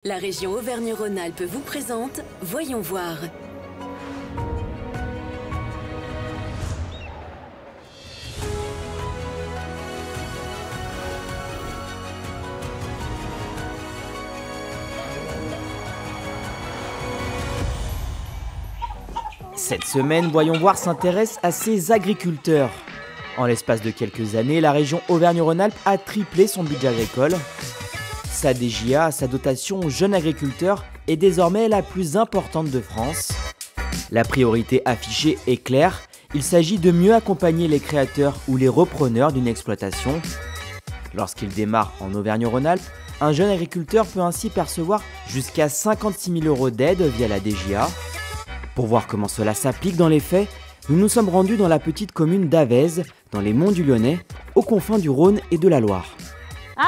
La région Auvergne-Rhône-Alpes vous présente Voyons voir. Cette semaine, Voyons voir s'intéresse à ces agriculteurs. En l'espace de quelques années, la région Auvergne-Rhône-Alpes a triplé son budget agricole. Sa DJA, sa dotation aux jeunes agriculteurs, est désormais la plus importante de France. La priorité affichée est claire, il s'agit de mieux accompagner les créateurs ou les repreneurs d'une exploitation. Lorsqu'il démarre en Auvergne-Rhône-Alpes, un jeune agriculteur peut ainsi percevoir jusqu'à 56 000 € d'aide via la DJA. Pour voir comment cela s'applique dans les faits, nous nous sommes rendus dans la petite commune d'Avez, dans les Monts du Lyonnais, aux confins du Rhône et de la Loire. Allez.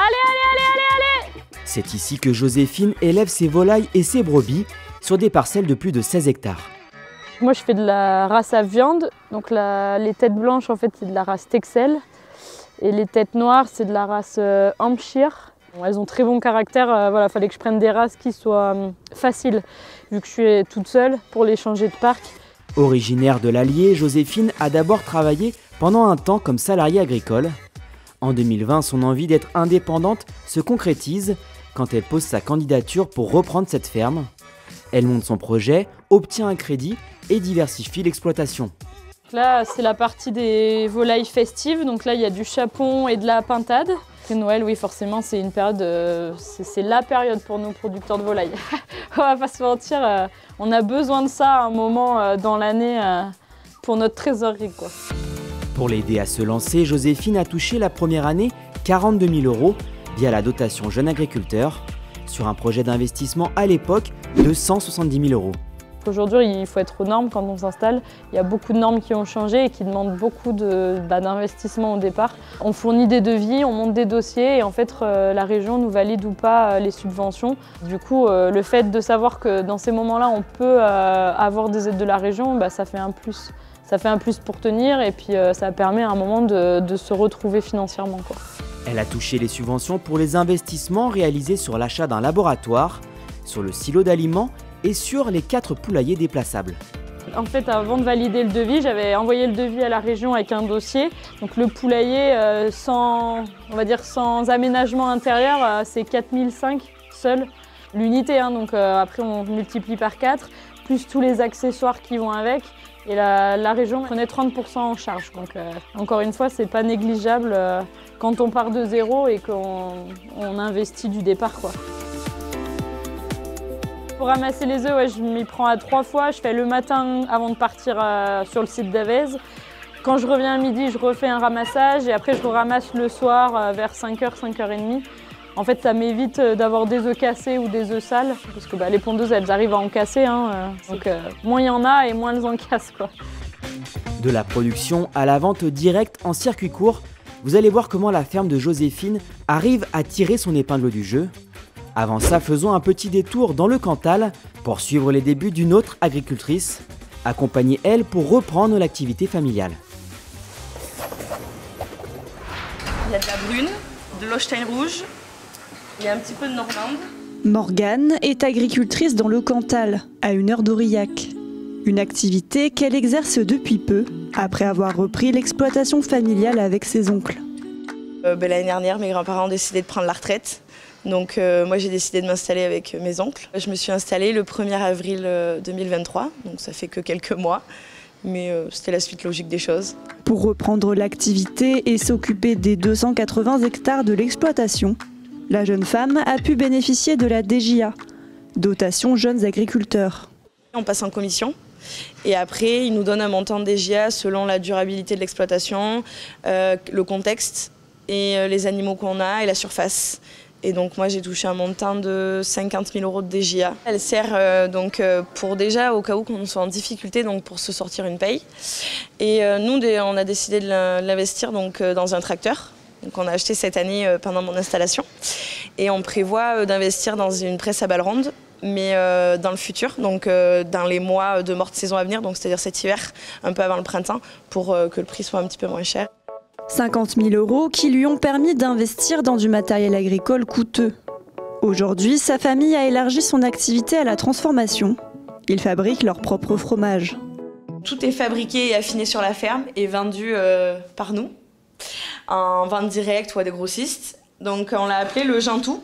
C'est ici que Joséphine élève ses volailles et ses brebis sur des parcelles de plus de 16 hectares. Moi, je fais de la race à viande. Donc les têtes blanches, en fait, c'est de la race Texel. Et les têtes noires, c'est de la race Hampshire. Elles ont très bon caractère. Voilà, fallait que je prenne des races qui soient faciles, vu que je suis toute seule pour les changer de parc. Originaire de l'Allier, Joséphine a d'abord travaillé pendant un temps comme salariée agricole. En 2020, son envie d'être indépendante se concrétise quand elle pose sa candidature pour reprendre cette ferme. Elle monte son projet, obtient un crédit et diversifie l'exploitation. Là, c'est la partie des volailles festives. Donc là, il y a du chapon et de la pintade. Et Noël, oui, forcément, c'est une période, c'est la période pour nos producteurs de volailles. On va pas se mentir, on a besoin de ça à un moment dans l'année pour notre trésorerie, quoi. Pour l'aider à se lancer, Joséphine a touché la première année 42 000 € via la dotation jeune agriculteur, sur un projet d'investissement à l'époque de 170 000 €. Aujourd'hui, il faut être aux normes quand on s'installe. Il y a beaucoup de normes qui ont changé et qui demandent beaucoup d'investissement au départ. On fournit des devis, on monte des dossiers et en fait, la région nous valide ou pas les subventions. Du coup, le fait de savoir que dans ces moments-là, on peut avoir des aides de la région, ça fait un plus. Ça fait un plus pour tenir et puis ça permet à un moment de se retrouver financièrement, quoi. Elle a touché les subventions pour les investissements réalisés sur l'achat d'un laboratoire, sur le silo d'aliments et sur les 4 poulaillers déplaçables. En fait, avant de valider le devis, j'avais envoyé le devis à la région avec un dossier. Donc le poulailler, sans aménagement intérieur, c'est 4 500 seul l'unité. Donc après, on multiplie par 4, plus tous les accessoires qui vont avec. Et la région prenait 30% en charge. Donc encore une fois, c'est pas négligeable quand on part de zéro et qu'on investit du départ, quoi. Pour ramasser les œufs, je m'y prends à 3 fois. Je fais le matin avant de partir sur le site d'Avez. Quand je reviens à midi, je refais un ramassage et après je ramasse le soir vers 5h, 5h30. En fait, ça m'évite d'avoir des œufs cassés ou des œufs sales, parce que les pondeuses, elles arrivent à en casser. Donc moins il y en a et moins elles en cassent, quoi. De la production à la vente directe en circuit court, vous allez voir comment la ferme de Joséphine arrive à tirer son épingle du jeu. Avant ça, faisons un petit détour dans le Cantal pour suivre les débuts d'une autre agricultrice, accompagnée elle pour reprendre l'activité familiale. Il y a de la brune, de l'Holstein rouge. Il y a un petit peu de Normande. Morgane est agricultrice dans le Cantal, à 1 heure d'Aurillac. Une activité qu'elle exerce depuis peu, après avoir repris l'exploitation familiale avec ses oncles. L'année dernière, mes grands-parents ont décidé de prendre la retraite. Donc moi, j'ai décidé de m'installer avec mes oncles. Je me suis installée le 1er avril 2023, donc ça fait que quelques mois. Mais c'était la suite logique des choses. Pour reprendre l'activité et s'occuper des 280 hectares de l'exploitation, la jeune femme a pu bénéficier de la DJA, dotation jeunes agriculteurs. On passe en commission et après, ils nous donnent un montant de DJA selon la durabilité de l'exploitation, le contexte et les animaux qu'on a et la surface. Et donc moi, j'ai touché un montant de 50 000 € de DJA. Elle sert pour déjà au cas où qu'on soit en difficulté, donc pour se sortir une paye. Et nous, on a décidé de l'investir dans un tracteur. Donc on a acheté cette année pendant mon installation. Et on prévoit d'investir dans une presse à balles rondes, mais dans le futur, donc dans les mois de morte saison à venir, donc c'est-à-dire cet hiver, un peu avant le printemps, pour que le prix soit un petit peu moins cher. 50 000 € qui lui ont permis d'investir dans du matériel agricole coûteux. Aujourd'hui, sa famille a élargi son activité à la transformation. Ils fabriquent leur propre fromage. Tout est fabriqué et affiné sur la ferme et vendu par nous, en vente directe ou à des grossistes. Donc on l'a appelé le Jantou,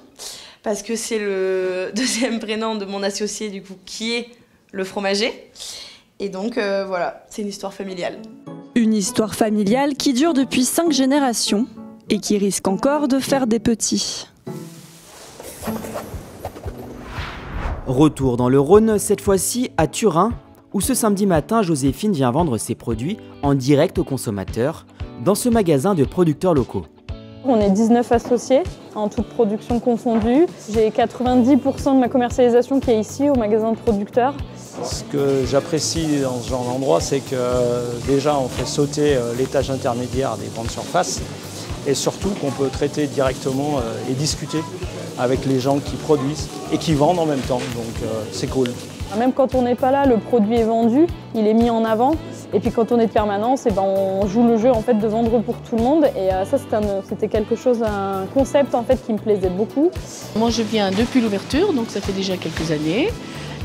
parce que c'est le deuxième prénom de mon associé du coup, qui est le fromager. Et donc voilà, c'est une histoire familiale. Une histoire familiale qui dure depuis 5 générations et qui risque encore de faire des petits. Retour dans le Rhône, cette fois-ci à Turin, où ce samedi matin, Joséphine vient vendre ses produits en direct aux consommateurs dans ce magasin de producteurs locaux. On est 19 associés, en toute production confondue. J'ai 90% de ma commercialisation qui est ici, au magasin de producteurs. Ce que j'apprécie dans ce genre d'endroit, c'est que déjà on fait sauter l'étage intermédiaire des grandes surfaces et surtout qu'on peut traiter directement et discuter avec les gens qui produisent et qui vendent en même temps, donc c'est cool. Même quand on n'est pas là, le produit est vendu, il est mis en avant. Et puis quand on est de permanence, on joue le jeu en fait, de vendre pour tout le monde. Et ça, c'était quelque chose, un concept en fait, qui me plaisait beaucoup. Moi, je viens depuis l'ouverture, donc ça fait déjà quelques années.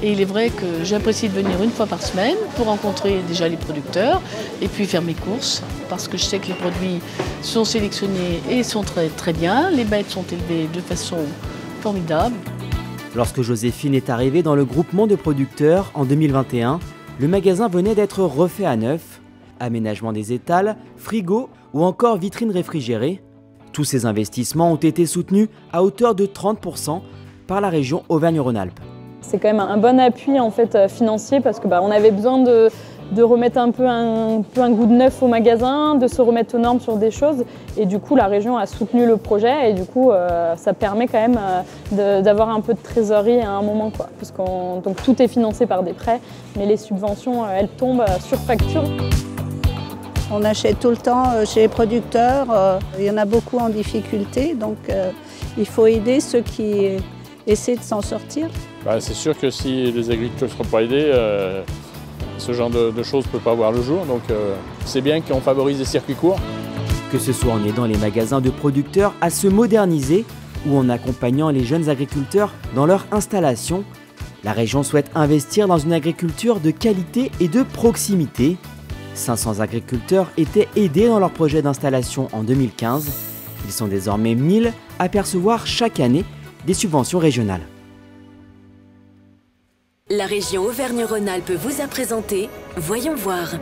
Et il est vrai que j'apprécie de venir une fois par semaine pour rencontrer déjà les producteurs et puis faire mes courses. Parce que je sais que les produits sont sélectionnés et sont très, très bien. Les bêtes sont élevées de façon formidable. Lorsque Joséphine est arrivée dans le groupement de producteurs en 2021, le magasin venait d'être refait à neuf. Aménagement des étals, frigo ou encore vitrines réfrigérées. Tous ces investissements ont été soutenus à hauteur de 30% par la région Auvergne-Rhône-Alpes. C'est quand même un bon appui en fait, financier parce que on avait besoin de remettre un peu un goût de neuf au magasin, de se remettre aux normes sur des choses. Et du coup, la région a soutenu le projet et du coup, ça permet quand même d'avoir un peu de trésorerie à un moment, quoi. Parce donc tout est financé par des prêts, mais les subventions, elles tombent sur facture. On achète tout le temps chez les producteurs. Il y en a beaucoup en difficulté, donc il faut aider ceux qui essaient de s'en sortir. C'est sûr que si les agriculteurs ne seront pas aidés, ce genre de choses ne peut pas voir le jour. Donc c'est bien qu'on favorise les circuits courts. Que ce soit en aidant les magasins de producteurs à se moderniser ou en accompagnant les jeunes agriculteurs dans leur installation, la région souhaite investir dans une agriculture de qualité et de proximité. 500 agriculteurs étaient aidés dans leur projet d'installation en 2015. Ils sont désormais 1000 à percevoir chaque année des subventions régionales. La région Auvergne-Rhône-Alpes vous a présenté Voyons voir.